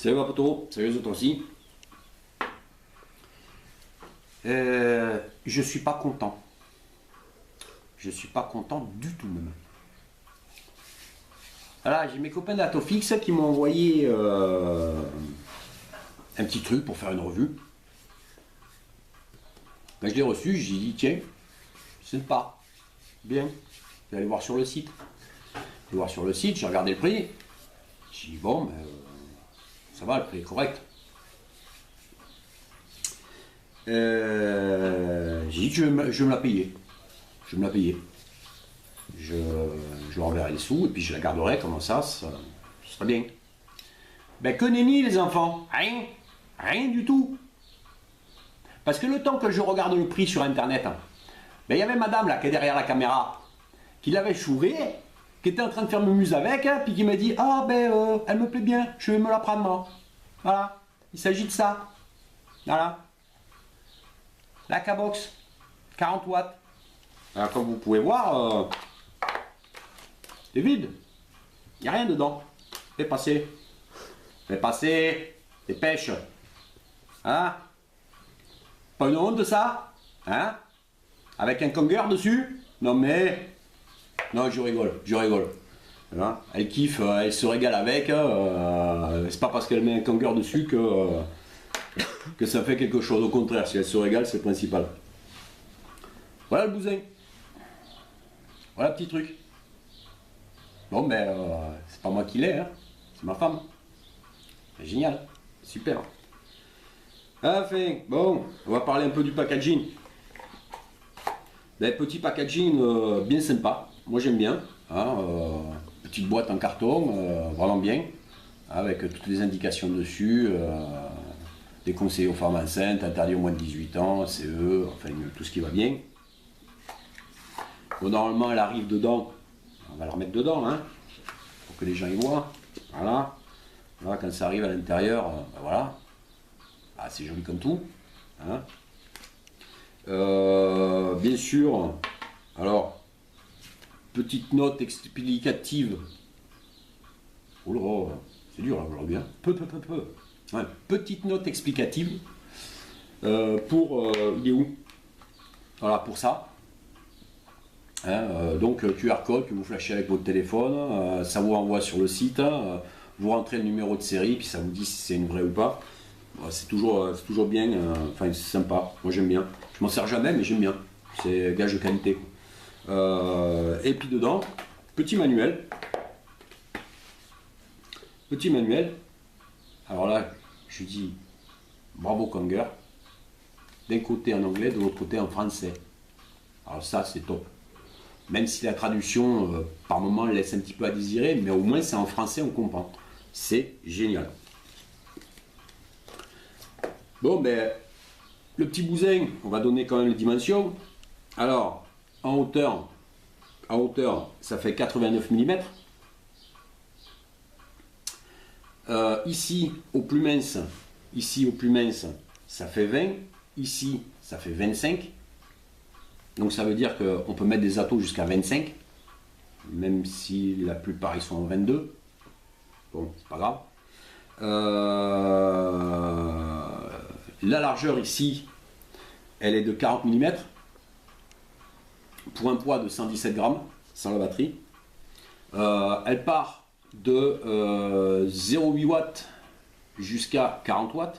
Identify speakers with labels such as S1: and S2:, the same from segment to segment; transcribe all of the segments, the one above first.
S1: Salut ma poteau, salut les autres aussi. Je suis pas content. Je suis pas content du tout même. Voilà, j'ai mes copains d'Atofix qui m'ont envoyé un petit truc pour faire une revue. Quand je l'ai reçu, j'ai dit tiens, c'est pas bien. Je vais aller voir sur le site. Je vais voir sur le site, j'ai regardé le prix. J'ai dit bon, ben, ça va, le prix est correct. J'ai dit que je vais me la payer. Je vais me la payer. Je renverrai les sous et puis je la garderai, comment ça serait bien. Ben que nenni les enfants, rien du tout. Parce que le temps que je regarde le prix sur internet, ben il y avait madame là qui est derrière la caméra, qui l'avait chouré, qui était en train de faire mumuse avec, puis qui m'a dit ah ben elle me plaît bien, je vais me la prendre moi. Voilà, il s'agit de ça. Voilà. La K-Box, 40 watts. Alors comme vous pouvez voir, c'est vide. Il n'y a rien dedans. Fais passer. Fais passer. Dépêche. Hein? Pas une honte de ça? Hein? Avec un conger dessus? Non mais... Non, je rigole. Hein? Elle kiffe, elle se régale avec. C'est pas parce qu'elle met un conger dessus que ça fait quelque chose. Au contraire, si elle se régale, c'est le principal. Voilà le bousin. Voilà le petit truc. Bon ben, c'est pas moi qui l'ai, hein. C'est ma femme. C'est génial, super. Enfin, bon, on va parler un peu du packaging. Ben, petit packaging bien sympa, moi j'aime bien. Hein, petite boîte en carton, vraiment bien. Avec toutes les indications dessus. Des conseils aux femmes enceintes, interdit au moins de 18 ans, CE, enfin tout ce qui va bien. Bon, normalement elle arrive dedans, on va la remettre dedans, hein, pour que les gens y voient. Voilà. Voilà, quand ça arrive à l'intérieur, ben voilà. Ah, c'est joli comme tout. Hein. Bien sûr, alors, petite note explicative. Oh là, c'est dur là aujourd'hui. Hein. Peu. Ouais, petite note explicative pour il est où? Voilà, pour ça. Hein, donc QR code que vous flashez avec votre téléphone, ça vous renvoie sur le site, vous rentrez le numéro de série, puis ça vous dit si c'est une vraie ou pas. C'est toujours bien, enfin c'est sympa, moi j'aime bien. Je m'en sers jamais mais j'aime bien, c'est gage de qualité. Et puis dedans, petit manuel. Alors là, je dis bravo Conger. D'un côté en anglais, de l'autre côté en français. Alors ça c'est top. Même si la traduction par moment laisse un petit peu à désirer, mais au moins c'est en français, on comprend. C'est génial. Bon ben, le petit bousin, on va donner quand même les dimensions. Alors, en hauteur, ça fait 89 mm. Ici, au plus mince, ça fait 20. Ici, ça fait 25. Donc ça veut dire qu'on peut mettre des atos jusqu'à 25. Même si la plupart ils sont en 22. Bon, c'est pas grave. La largeur ici, elle est de 40 mm. Pour un poids de 117 grammes, sans la batterie. Elle part de 0,8 watts jusqu'à 40 watts.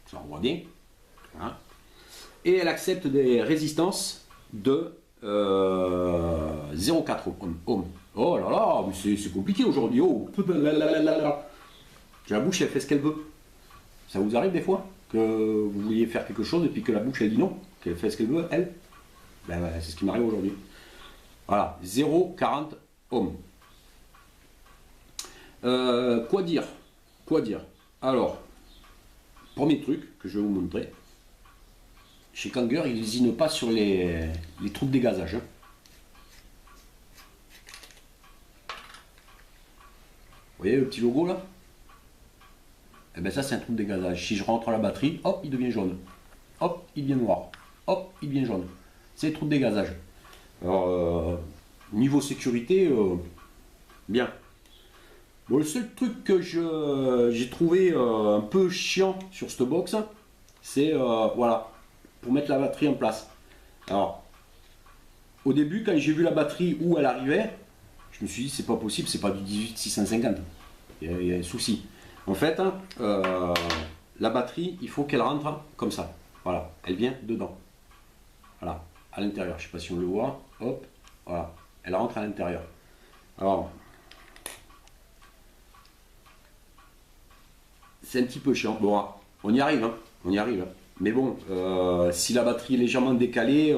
S1: Ça on voit bien. Hein. Et elle accepte des résistances de 0,4 ohms. Oh là là, c'est compliqué aujourd'hui. Oh. La bouche, elle fait ce qu'elle veut. Ça vous arrive des fois que vous vouliez faire quelque chose et puis que la bouche, elle dit non, qu'elle fait ce qu'elle veut, elle? Ben, c'est ce qui m'arrive aujourd'hui. Voilà, 0,40 ohms. Quoi dire? Alors, premier truc que je vais vous montrer. Chez Conger, ils lésinent pas sur les trous de dégazage. Hein. Vous voyez le petit logo là? Et bien ça c'est un trou de dégazage. Si je rentre la batterie, hop, il devient jaune. Hop, il devient noir. Hop, il devient jaune. C'est le trou de dégazage. Alors, niveau sécurité, bien. Bon, le seul truc que j'ai trouvé un peu chiant sur cette box, c'est voilà, pour mettre la batterie en place. Alors, au début, quand j'ai vu la batterie où elle arrivait, je me suis dit c'est pas possible, c'est pas du 18650. Il y a un souci. En fait, la batterie, il faut qu'elle rentre comme ça. Voilà, elle vient dedans. Voilà, à l'intérieur. Je sais pas si on le voit. Hop, voilà, elle rentre à l'intérieur. Alors, c'est un petit peu chiant. Bon, on y arrive, hein. On y arrive. Mais bon, si la batterie est légèrement décalée,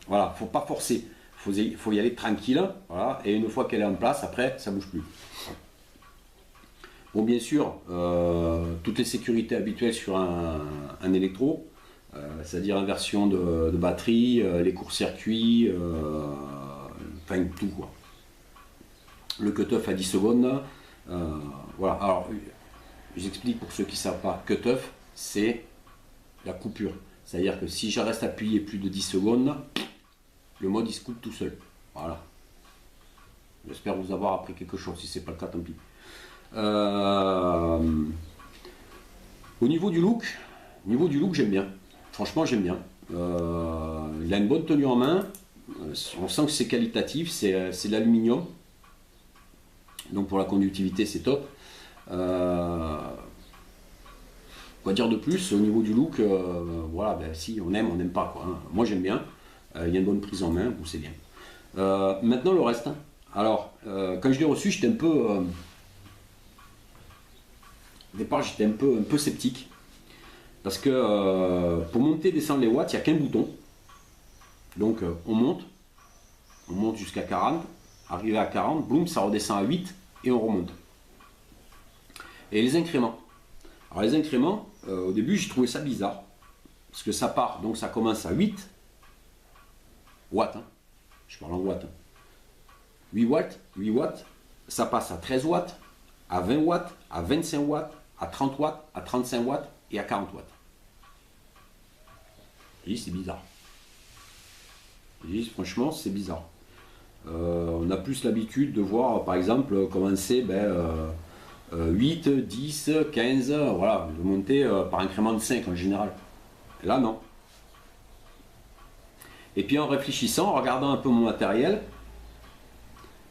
S1: voilà, faut pas forcer. Faut y aller tranquille, voilà. Et une fois qu'elle est en place, après, ça bouge plus. Bon, bien sûr, toutes les sécurités habituelles sur un électro, c'est-à-dire inversion de batterie, les courts-circuits, enfin tout quoi. Le cut-off à 10 secondes, voilà. Alors, j'explique pour ceux qui ne savent pas, cut-off, c'est la coupure. C'est-à-dire que si je reste appuyé plus de 10 secondes, le mode il se coupe tout seul. Voilà. J'espère vous avoir appris quelque chose. Si ce n'est pas le cas, tant pis. Au niveau du look, j'aime bien. Franchement, j'aime bien. Il a une bonne tenue en main. On sent que c'est qualitatif, c'est de l'aluminium. Donc pour la conductivité, c'est top. Quoi dire de plus au niveau du look, voilà, ben, si on aime, on n'aime pas quoi. Hein. Moi j'aime bien. Il y a une bonne prise en main, c'est bien. Maintenant le reste. Hein. Alors, quand je l'ai reçu, j'étais un peu. Au départ, j'étais un peu sceptique. Parce que pour monter et descendre les watts, il n'y a qu'un bouton. Donc on monte jusqu'à 40, arrivé à 40, boum, ça redescend à 8 et on remonte. Et les incréments. Alors les incréments, au début j'ai trouvé ça bizarre. Parce que ça part, donc ça commence à 8 watts. Hein. Je parle en watts. Hein. 8 watts, ça passe à 13 watts, à 20 watts, à 25 watts, à 30 watts, à 35 watts et à 40 watts. Je dis c'est bizarre. Je dis franchement c'est bizarre. On a plus l'habitude de voir par exemple commencer 8, 10, 15, voilà, de monter par incrément de 5 en général. Là non. Et puis en réfléchissant, en regardant un peu mon matériel,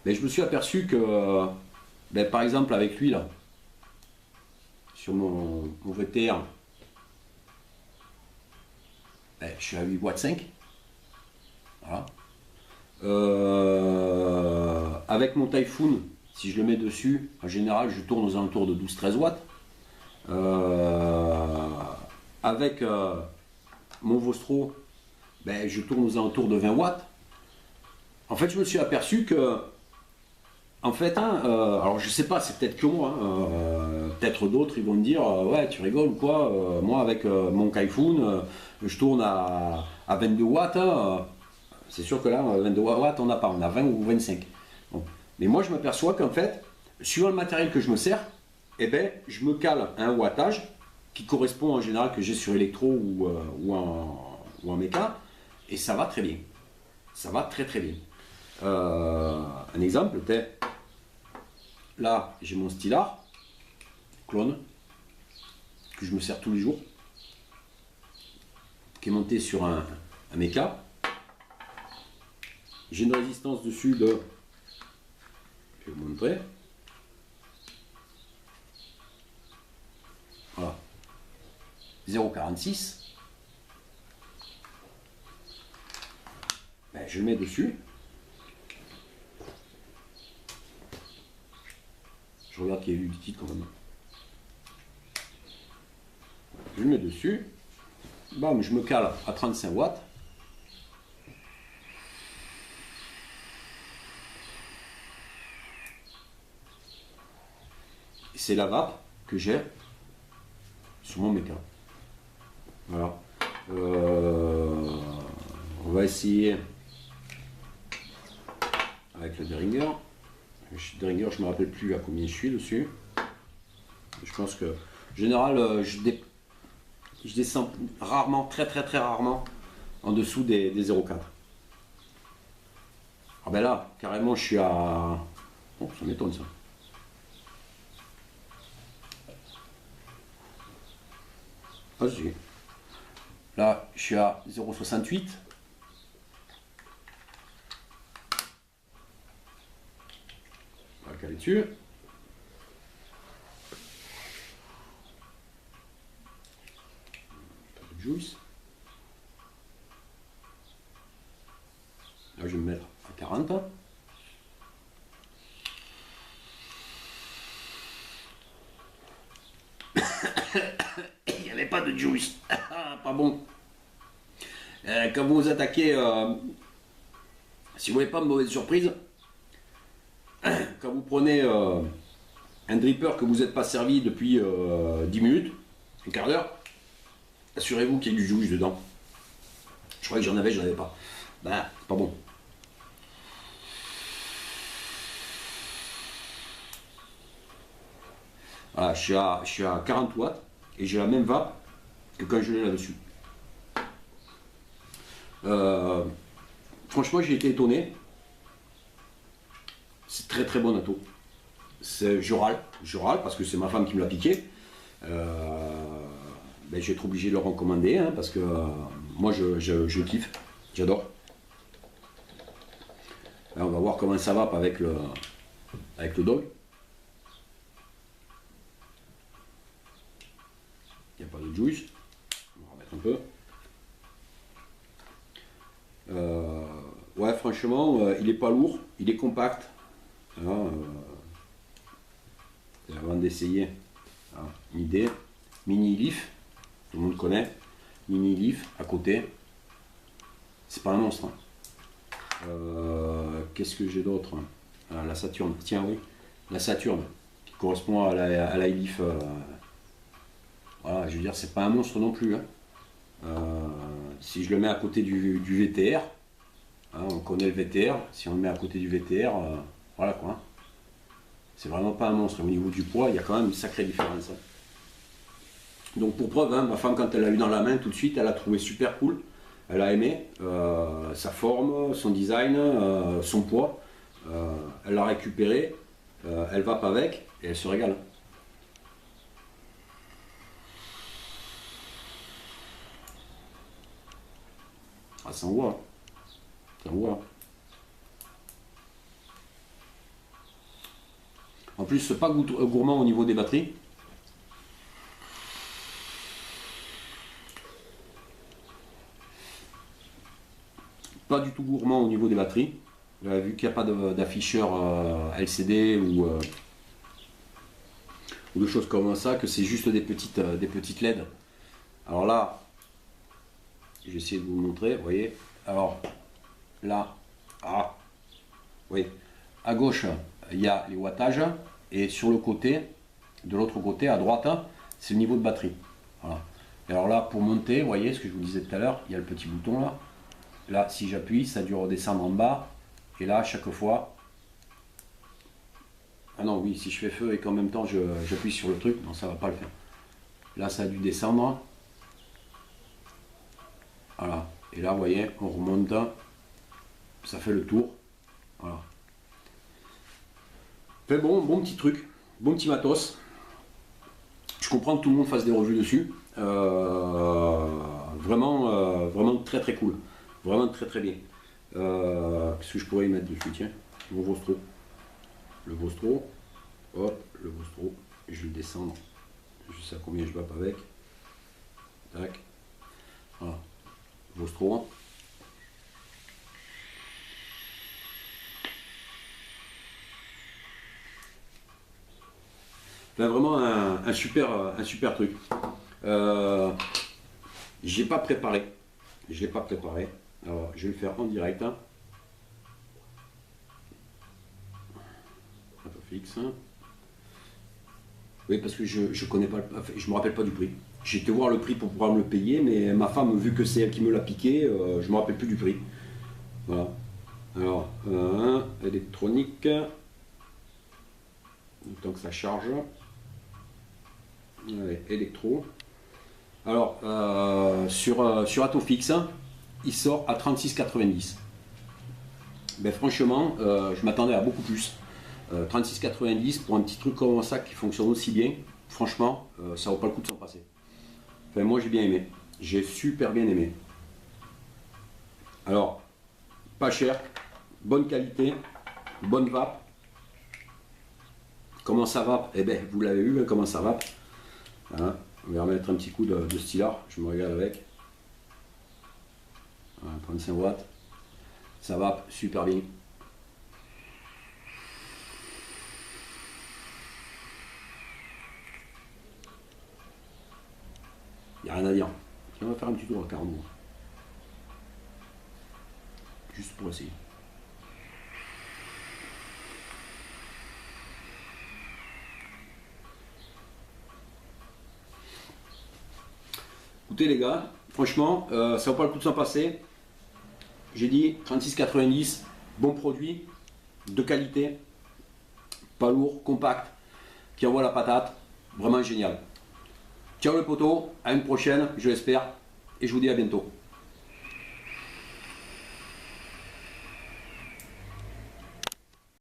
S1: je me suis aperçu que par exemple avec lui là, sur mon VTR, je suis à 8 watts 5. Voilà. Avec mon Typhoon, si je le mets dessus, en général je tourne aux alentours de 12-13 watts. Avec mon Vostro, je tourne aux alentours de 20 watts. En fait, je me suis aperçu que, en fait, alors je sais pas, c'est peut-être que moi, peut-être d'autres, ils vont me dire, ouais, tu rigoles ou quoi, moi avec mon Typhoon, je tourne à 22 watts. C'est sûr que là, 22 watts, on n'a pas, on a 20 ou 25. Bon. Mais moi, je m'aperçois qu'en fait, suivant le matériel que je me sers, je me cale à un wattage qui correspond en général que j'ai sur électro ou en méca, et ça va très bien. Ça va très très bien. Un exemple, là, j'ai mon stylar, clone, que je me sers tous les jours, qui est monté sur un méca. J'ai une résistance dessus de, je vais vous montrer, voilà, 0,46. Je le mets dessus. Je regarde qu'il y a eu du titre quand même. Je le mets dessus. Bam, je me cale à 35 watts. C'est la vape que j'ai sur mon méca. Voilà. On va essayer avec le Derringer. Le Derringer, je ne me rappelle plus à combien je suis dessus. Je pense que, en général, je descends rarement, très rarement, en dessous des 0,4. Ah ben là, carrément, je suis à... Oh, ça m'étonne ça. Ah si. Là, je suis à 0,68. On va caler dessus. Un peu de juice. Là, je vais me mettre à 40. Il n'y avait pas de juice. Pas bon. Quand vous vous attaquez, si vous voulez pas de mauvaise surprise, quand vous prenez un dripper que vous n'êtes pas servi depuis 10 minutes, un quart d'heure, assurez-vous qu'il y ait du juice dedans. Je croyais que j'en avais pas. Ben, c'est pas bon. Voilà, je suis à 40 watts et j'ai la même vape que quand je l'ai là-dessus. Franchement, j'ai été étonné. C'est très très bon natto. Je râle parce que c'est ma femme qui me l'a piqué. Ben, je vais être obligé de le recommander hein, parce que moi je kiffe, j'adore. On va voir comment ça va avec le dog. Il n'y a pas de juice. On va remettre un peu. Ouais, franchement, il est pas lourd, il est compact. Avant d'essayer, une idée. Mini leaf, tout le monde connaît. Mini leaf à côté. C'est pas un monstre. Hein. Qu'est-ce que j'ai d'autre? La Saturne, tiens oui, la Saturne qui correspond à la leaf. Voilà, je veux dire, c'est pas un monstre non plus. Hein. Si je le mets à côté du VTR, hein, on connaît le VTR, si on le met à côté du VTR, voilà quoi. Hein. C'est vraiment pas un monstre. Au niveau du poids, il y a quand même une sacrée différence. Hein. Donc pour preuve, hein, ma femme quand elle l'a eu dans la main, tout de suite, elle a trouvé super cool. Elle a aimé sa forme, son design, son poids. Elle l'a récupéré, elle vape avec et elle se régale. Ah, ça envoie. Ça envoie. En plus, c'est pas gourmand au niveau des batteries. Pas du tout gourmand au niveau des batteries. Vu qu'il n'y a pas d'afficheur LCD ou de choses comme ça, que c'est juste des petites LED. Alors là, je vais essayer de vous montrer, vous voyez. Alors là, oui, à gauche, il y a les wattages et sur le côté, de l'autre côté, à droite, c'est le niveau de batterie. Voilà. Et alors là, pour monter, vous voyez ce que je vous disais tout à l'heure, il y a le petit bouton là. Là, si j'appuie, ça a dû redescendre en bas. Et là, à chaque fois... Ah non, oui, si je fais feu et qu'en même temps j'appuie sur le truc, non, ça va pas le faire. Là, ça a dû descendre. Voilà. Et là, vous voyez, on remonte. Ça fait le tour. Voilà. Fait bon petit truc. Bon petit matos. Je comprends que tout le monde fasse des revues dessus. Vraiment très très cool. Vraiment très très bien. Qu'est-ce que je pourrais y mettre dessus? Tiens, mon Vostro. Le Vostro. Hop, le Vostro. Je vais le descendre. Je sais à combien je vape avec. Tac. Voilà. Vostro. Enfin, vraiment un super truc. J'ai pas préparé. Je l'ai pas préparé. Alors, je vais le faire en direct. Un peu fixe. Oui, parce que je connais pas, je me rappelle pas du prix. J'ai été voir le prix pour pouvoir me le payer, mais ma femme, vu que c'est elle qui me l'a piqué, je me rappelle plus du prix. Voilà. Alors, électronique. Le temps que ça charge. Allez, électro. Alors, sur Atofix, il sort à 36,90. Ben franchement, je m'attendais à beaucoup plus. 36,90 pour un petit truc comme ça qui fonctionne aussi bien, franchement, ça vaut pas le coup de s'en passer. Enfin, moi j'ai bien aimé. J'ai super bien aimé. Alors, pas cher, bonne qualité, bonne vape. Comment ça vape? Eh bien, vous l'avez vu, hein, comment ça vape. Hein, on va remettre un petit coup de stylar, je me régale avec. Voilà, 35 watts. Ça vape super bien. Il n'y a rien à dire. On va faire un petit tour à 40 mois. Juste pour essayer. Écoutez les gars, franchement, ça vaut pas le coup de s'en passer. J'ai dit 36,90, bon produit, de qualité, pas lourd, compact, qui envoie la patate, vraiment génial. Ciao le poteau, à une prochaine, je l'espère, et je vous dis à bientôt.